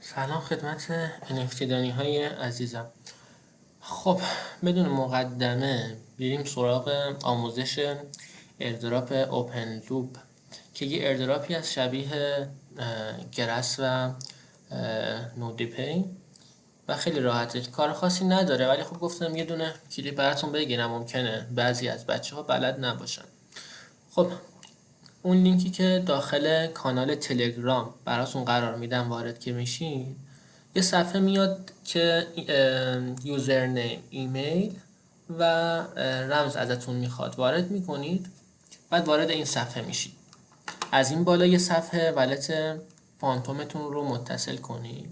سلام خدمت NFT دانی های عزیزم. خب بدون مقدمه بریم سراغ آموزش ایردراپ اوپن لوپ که یه ایردراپی از شبیه گرس و نودیپی و خیلی راحته، کار خاصی نداره، ولی خب گفتم یه دونه کلیپ براتون بگیرم، ممکنه بعضی از بچه ها بلد نباشن. خب اون لینکی که داخل کانال تلگرام براتون قرار میدم وارد که میشین، یه صفحه میاد که یوزرنیم، ایمیل و رمز ازتون میخواد، وارد میکنید، بعد وارد این صفحه میشید. از این بالا یه صفحه ولت فانتومتون رو متصل کنید.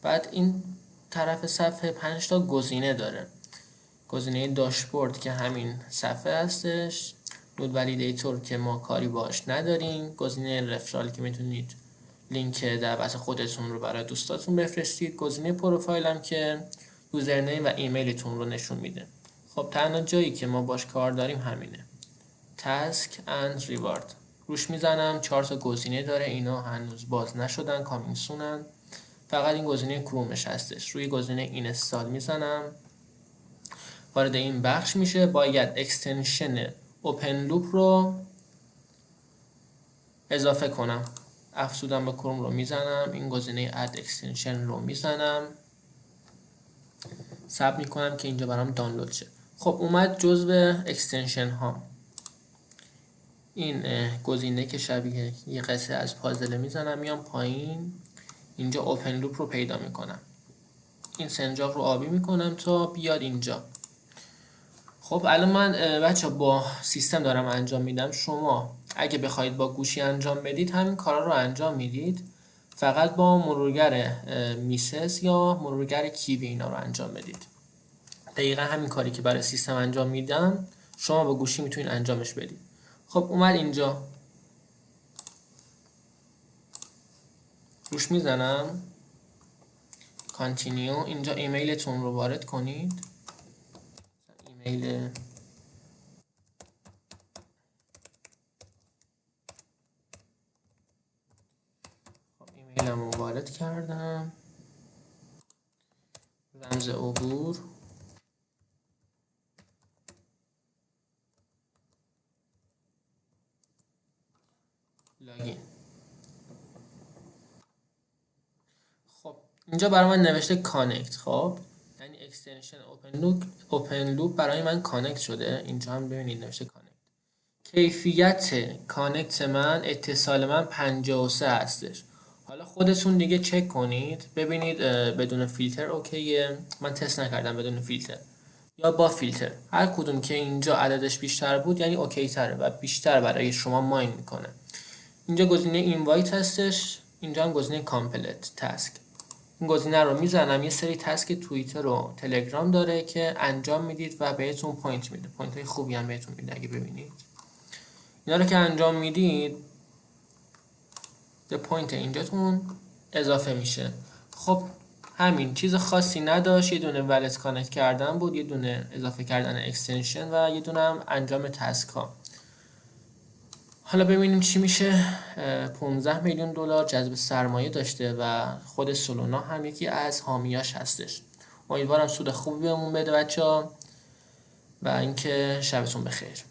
بعد این طرف صفحه 5 تا گزینه داره. گزینه داشبورد که همین صفحه هستش، نود ولیدیتور که ما کاری باش نداریم، گزینه رفرال که میتونید لینک دعوت خودتون رو برای دوستاتون بفرستید، گزینه پروفایل هم که یوزرنیم و ایمیلتون رو نشون میده. خب تنها جایی که ما باش کار داریم همینه، تاسک اند ریوارد. روش میزنم، 4 تا گزینه داره، اینا هنوز باز نشدن، کامینسونن. فقط این گزینه کرومش هستش. روی گزینه اینستال میزنم، وارد این بخش میشه. باید اکستنشن اوپن لوپ رو اضافه کنم. افزودم به کروم رو میزنم، این گزینه اد اکستنشن رو میزنم، صبر میکنم که اینجا برام دانلود شه. خب اومد جزو اکستنشن ها. این گزینه که شبیه یه قطعه از پازل میزنم، میام پایین، اینجا اوپن لوپ رو پیدا میکنم. این سنجاق رو آبی میکنم تا بیاد اینجا. خب الان من بچه با سیستم دارم انجام میدم. شما اگه بخواید با گوشی انجام بدید همین کارا رو انجام میدید، فقط با مرورگر میسس یا مرورگر کیوی اینا رو انجام بدید. دقیقا همین کاری که برای سیستم انجام میدم شما با گوشی میتونید انجامش بدید. خب اومد اینجا، روش میزنم کانتینیو. اینجا ایمیلتون رو وارد کنید، ایمیل ایمیلم رو وارد کردم، رمز عبور، لاگین. خب اینجا برای من نوشته کانکت، خب یعنی اکستنشن اوپن لوپ برای من کانکت شده. اینجا هم ببینید نوشته کانکت. کیفیت کانکت من، اتصال من 53 هستش. حالا خودتون دیگه چک کنید ببینید بدون فیلتر اوکیه. من تست نکردم بدون فیلتر یا با فیلتر، هر کدوم که اینجا عددش بیشتر بود یعنی اوکی تره و بیشتر برای شما ماین میکنه. اینجا گزینه اینوایت هستش، اینجا هم گزینه کامپلت تاسک. این گزینه رو میزنم، یه سری تاسک توییتر و تلگرام داره که انجام میدید و بهتون پوینت میده، پوینت های خوبی هم بهتون میده. اگه ببینید اینا رو که انجام میدید به پوینت اینجاتون اضافه میشه. خب همین، چیز خاصی نداشت، یه دونه ولت کانکت کردن بود، یه دونه اضافه کردن اکستنشن و یه دونه هم انجام تاسک ها. حالا ببینیم چی میشه. 15 میلیون دلار جذب سرمایه داشته و خود سولونا هم یکی از حامیاش هستش. امیدوارم سود خوبی بهمون بده بچه‌ها و اینکه شبتون بخیر.